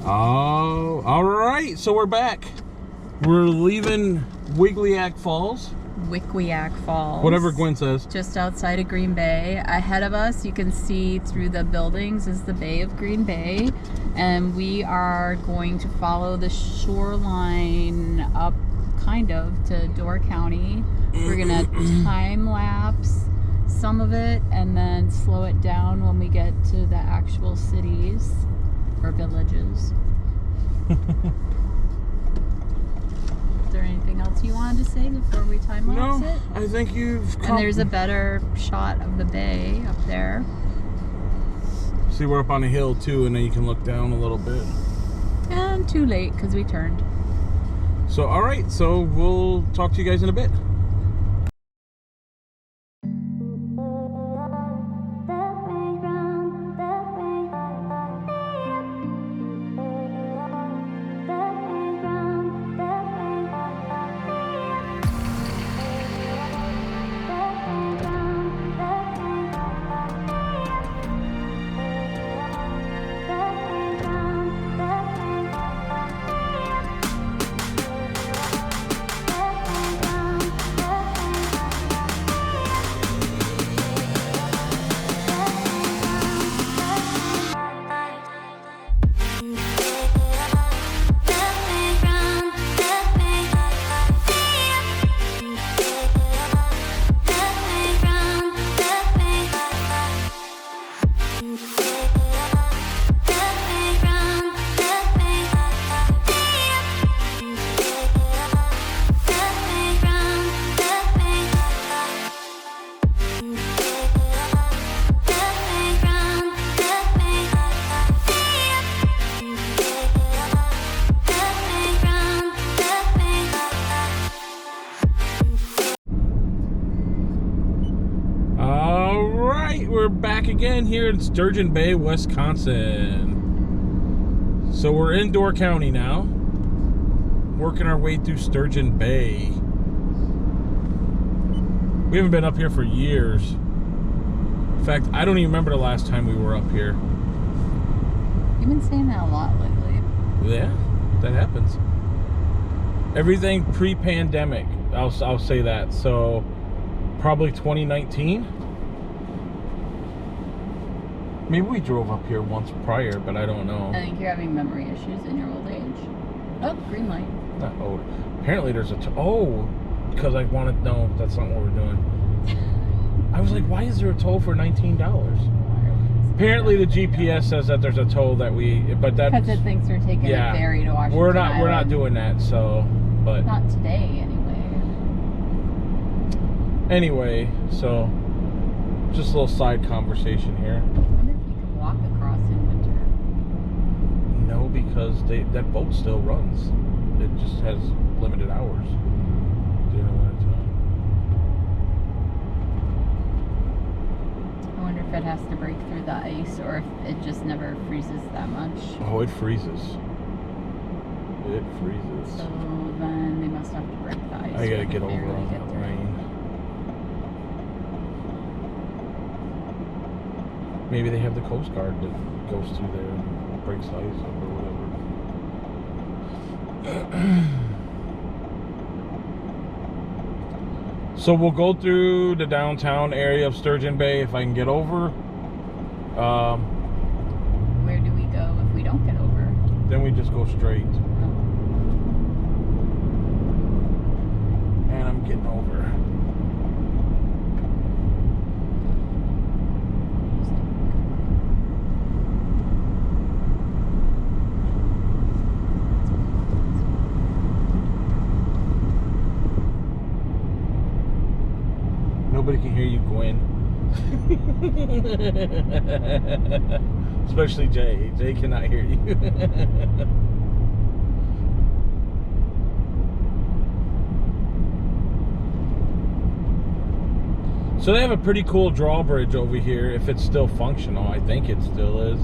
Oh, all right. So we're back. We're leaving Wequiock Falls. Wequiock Falls. Whatever Gwen says. Just outside of Green Bay. Ahead of us, you can see through the buildings is the Bay of Green Bay. And we are going to follow the shoreline up kind of to Door County. We're going to time lapse some of it and then slow it down when we get to the actual cities or villages. Is there anything else you wanted to say before we time lapse it? I think you've And there's a better shot of the bay up there. See, we're up on a hill too, and then you can look down a little bit. And too late because we turned. So, all right. So we'll talk to you guys in a bit. We're back again here in Sturgeon Bay, Wisconsin. So we're in Door County now, working our way through Sturgeon Bay. We haven't been up here for years. In fact, I don't even remember the last time we were up here. You've been saying that a lot lately. Yeah, that happens. Everything pre-pandemic, I'll say that. So probably 2019. Maybe we drove up here once prior, but I don't know. I think you're having memory issues in your old age. Oh, green light. Not old. Apparently there's a... because I wanted... No, that's not what we're doing. I was like, why is there a toll for $19? Apparently the GPS says that there's a toll that we... But that's... Because it thinks we're taking a ferry to Washington We're Island. not doing that, so... But... Not today, anyway. Anyway, so... Just a little side conversation here. Walk across in winter. No, because that boat still runs. It just has limited hours. Do you know what I wonder if it has to break through the ice or if it just never freezes that much. Oh, it freezes. It freezes. So then they must have to break the ice. I gotta get over on that rain. Maybe they have the Coast Guard that goes through there and breaks the ice up or whatever. So we'll go through the downtown area of Sturgeon Bay if I can get over. Where do we go if we don't get over? Then we just go straight. And I'm getting over. Nobody can hear you, Gwen. Especially Jay. Jay cannot hear you. So they have a pretty cool drawbridge over here, if it's still functional. I think it still is.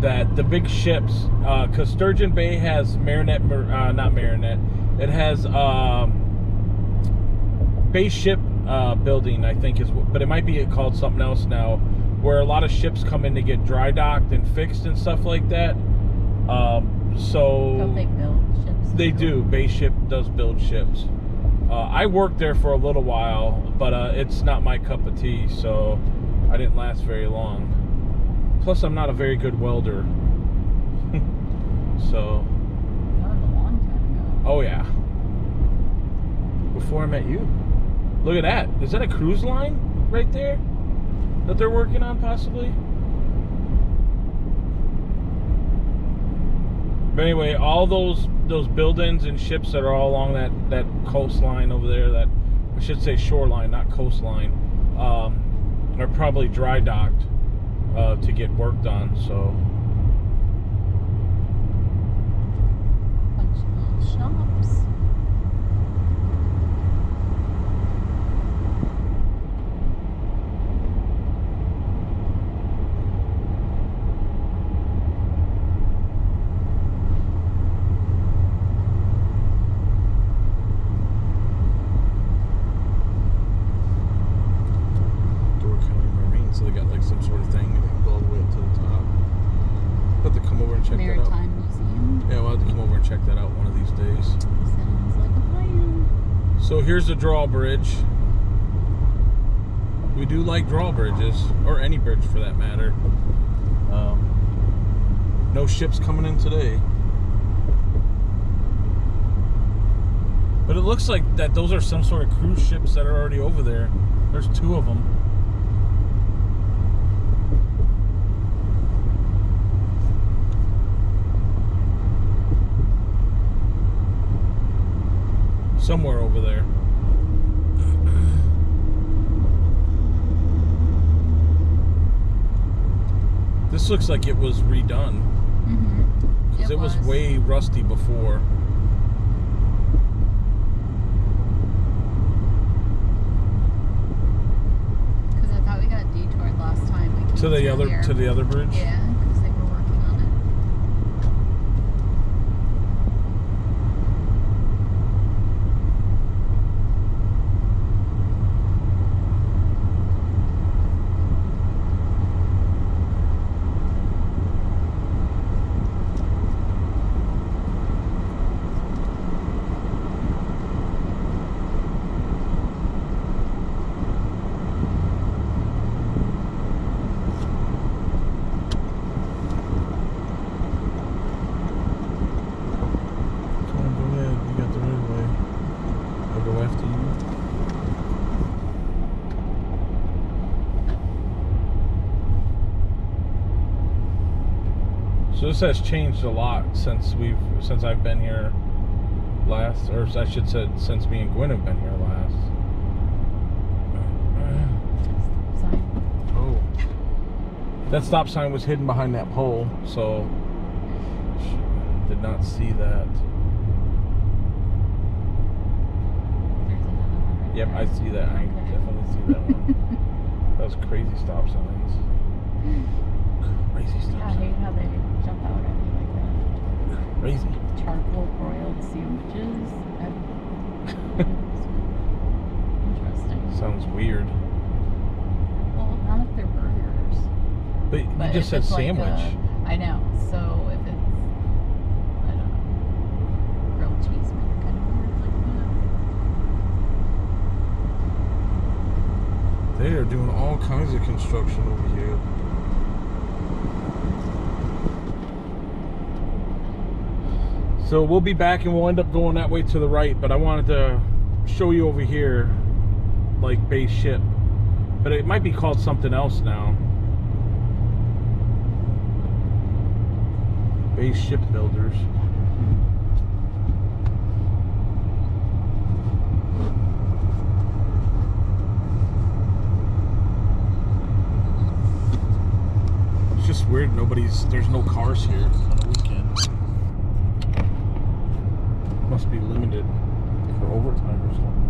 That the big ships, because Sturgeon Bay has not Marinette, it has base ship building, I think is, but it might be called something else now, where a lot of ships come in to get dry docked and fixed and stuff like that. So Don't they build ships? They do. Bay Ship does build ships. I worked there for a little while, but it's not my cup of tea, so I didn't last very long. Plus, I'm not a very good welder. So. That was a long time ago. Oh yeah. Before I met you. Look at that. Is that a cruise line right there that they're working on, possibly? But anyway, all those buildings and ships that are all along that coastline over there, that I should say shoreline, not coastline, are probably dry docked to get worked on. So. Bunch of little shops. So they got like some sort of thing and they go all the way up to the top. I'll have to come over and check that out. Maritime Museum. Yeah, we'll have to come over and check that out one of these days. Sounds like a plan. So here's the drawbridge. We do like drawbridges, or any bridge for that matter. No ships coming in today. But it looks like that those are some sort of cruise ships that are already over there. There's 2 of them. Somewhere over there. This looks like it was redone. Because it was way rusty before. Because I thought we got detoured last time. We came To the other bridge? Yeah, because they were working on it. So this has changed a lot since I've been here last, or I should say since me and Gwen have been here last. Sign. Oh, that stop sign was hidden behind that pole, so did not see that. There's another one right Yep, there. I see that. I Okay. definitely see that one. That was crazy stop signs. Crazy Yeah, stop I hate signs. how they jump out at me like that. Crazy. Charcoal broiled sandwiches. Interesting. Sounds weird. Well, not if they're burgers. But you But just if said it's like sandwich. I know. So if it's, I don't know, grilled cheese, maybe kind of weird like that. They are doing all kinds of construction over here. So we'll be back and we'll end up going that way to the right, but I wanted to show you over here, like Bay Ship. But it might be called something else now. Bay Ship Builders. It's just weird, there's no cars here on the weekend. Must be limited for overtime or something.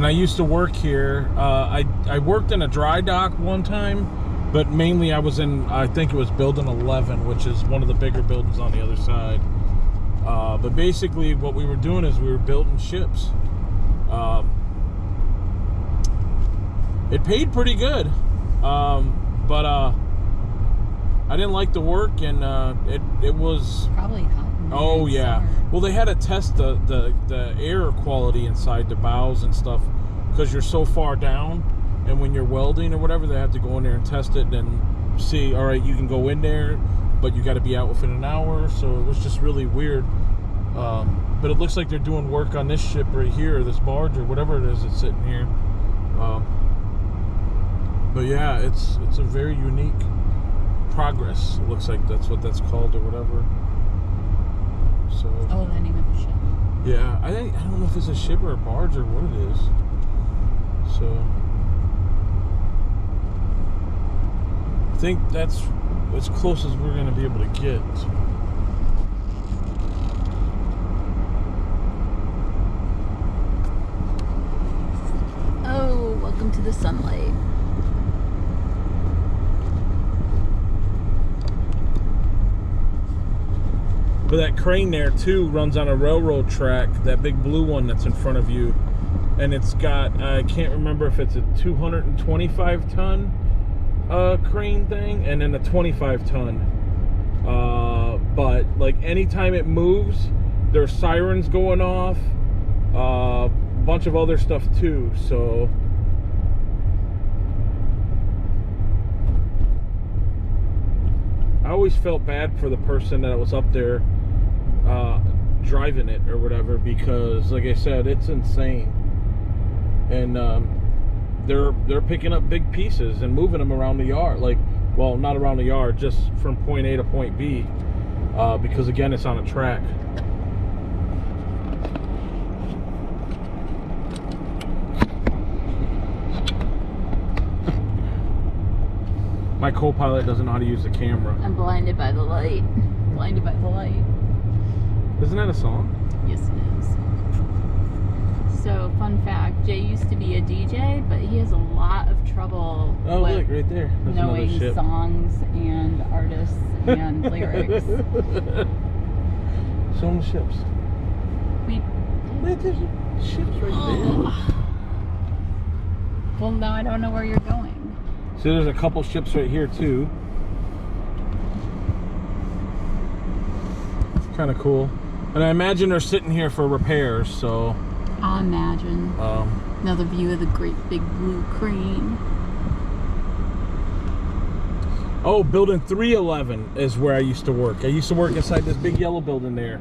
and I used to work here. I worked in a dry dock one time, but mainly I was in, I think it was building 11, which is one of the bigger buildings on the other side. But basically what we were doing is we were building ships. It paid pretty good, but I didn't like the work, and it was Probably hot. Oh yeah. Summer. Well, they had to test the air quality inside the bows and stuff, because you're so far down, and when you're welding or whatever, they have to go in there and test it and see. All right, you can go in there, but you got to be out within an hour. So it was just really weird. But it looks like they're doing work on this ship right here, this barge or whatever it is that's sitting here. But yeah, it's a very unique progress. It looks like that's what that's called or whatever. So. Oh, the name of the ship. Yeah, I don't know if it's a ship or a barge or what it is. So I think that's as close as we're gonna be able to get. Oh, welcome to the sunlight. But that crane there too runs on a railroad track, that big blue one that's in front of you. And it's got, I can't remember if it's a 225 ton crane thing and then a 25 ton. But like anytime it moves, there's sirens going off, a bunch of other stuff too. So I always felt bad for the person that was up there driving it or whatever, because like I said, it's insane. And they're picking up big pieces and moving them around the yard, like, well, not around the yard, just from point A to point B, because again, it's on a track. My co-pilot doesn't know how to use the camera. I'm blinded by the light. Blinded by the light. Isn't that a song? Yes, it is. So, fun fact, Jay used to be a DJ, but he has a lot of trouble Oh, with look, right there. There's knowing another ship. songs and artists and lyrics. Show them the ships. Wait, there's ships right there. Well, now I don't know where you're going. See, there's a couple ships right here too. Kind of cool. And I imagine they're sitting here for repairs, so. I imagine. Another view of the great big blue crane. Oh, building 311 is where I used to work. I used to work inside this big yellow building there.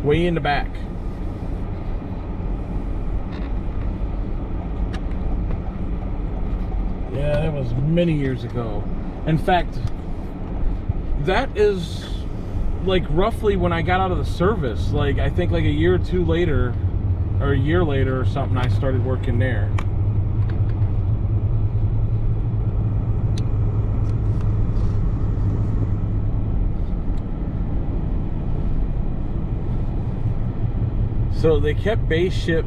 Way in the back. Yeah, that was many years ago. In fact, that is like roughly when I got out of the service. Like, I think like a year or two later, or a year later or something, I started working there. So they kept base ship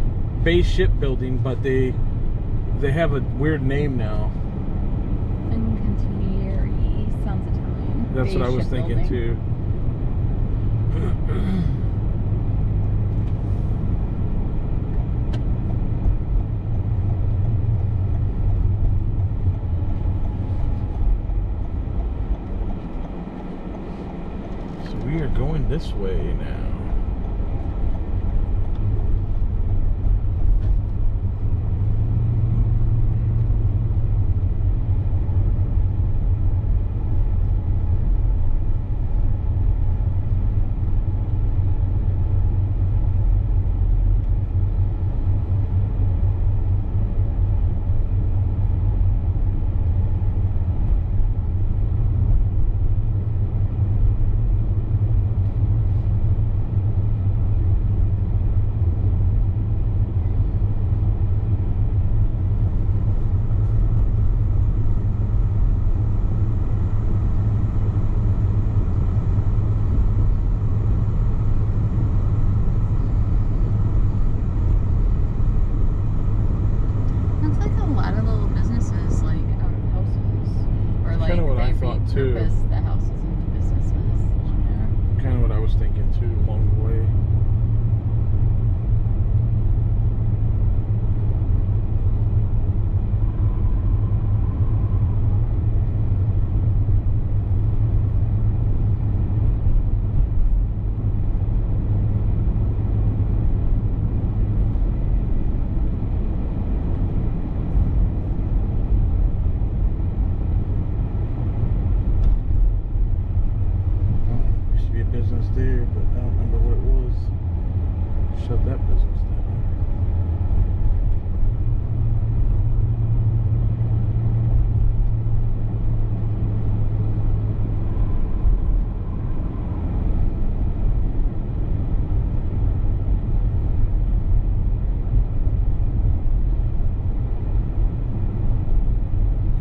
building, but they have a weird name now. Incantieri sounds Italian. That's what I was thinking too. So we are going this way now.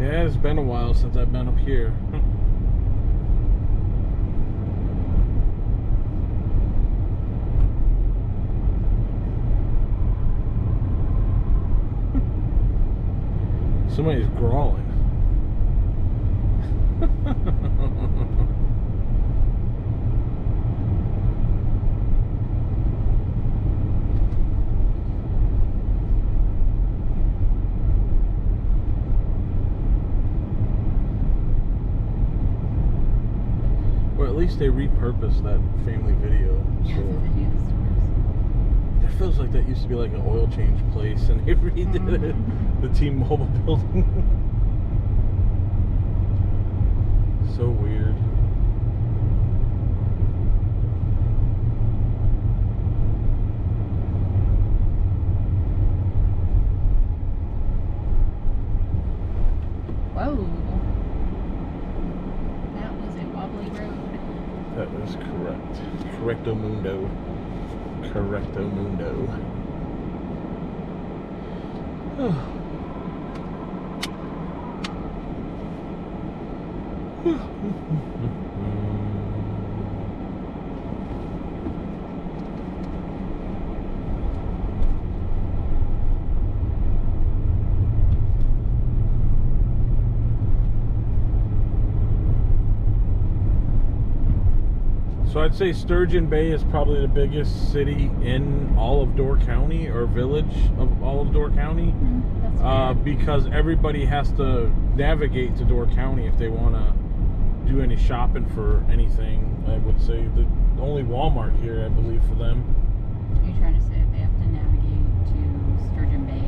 Yeah, it's been a while since I've been up here. Somebody's growling. Well, at least they repurposed that family video store. It feels like that used to be like an oil change place, and they redid it. The T-Mobile building. So weird. Whoa. That was a wobbly road. That is correct. Correcto mundo. Correcto mundo. So I'd say Sturgeon Bay is probably the biggest city in all of Door County, or village of all of Door County. Because everybody has to navigate to Door County if they want to do any shopping for anything. I would say the only Walmart here, I believe, for them. Are you trying to say they have to navigate to Sturgeon Bay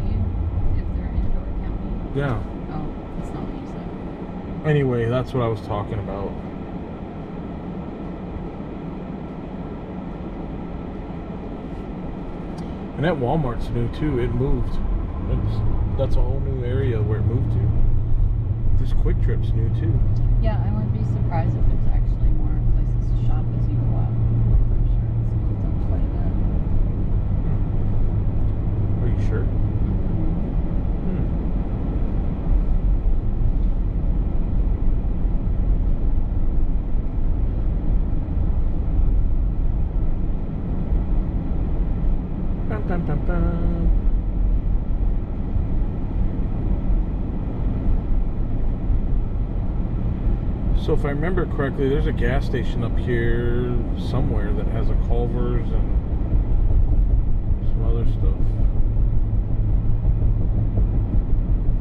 if they're in Door County? Yeah. Oh, that's not what you said. Anyway, that's what I was talking about. And that Walmart's new too. It moved. That's a whole new area where it moved to. This Quick Trip's new too. Yeah, I wouldn't be surprised if there's actually more places to shop as you go up. I'm sure it's moved up quite a bit. Are you sure? Bum, bum, bum, bum. So if I remember correctly, there's a gas station up here somewhere that has a Culver's and some other stuff.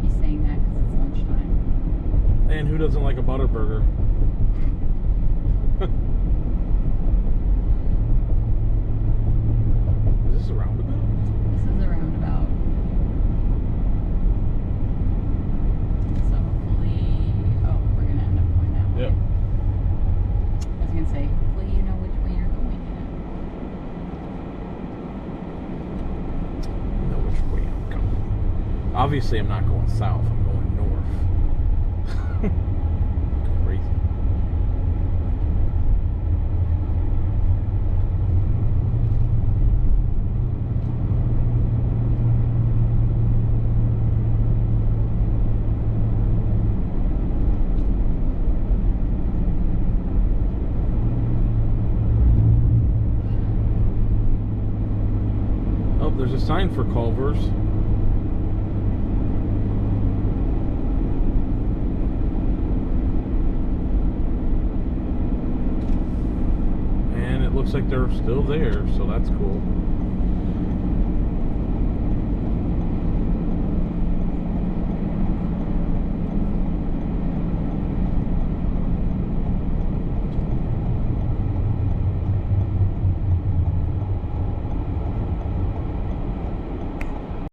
He's saying that because it's lunchtime. And who doesn't like a Butterburger? Is this a roundabout? This is a roundabout. So hopefully, oh, we're going to end up going that way. Yep. I was going to say, hopefully you know which way you're going in. I know which way I'm going. Obviously, I'm not going south. I'm going north. Crazy. Oh, there's a sign for Culver's. And it looks like they're still there, so that's cool.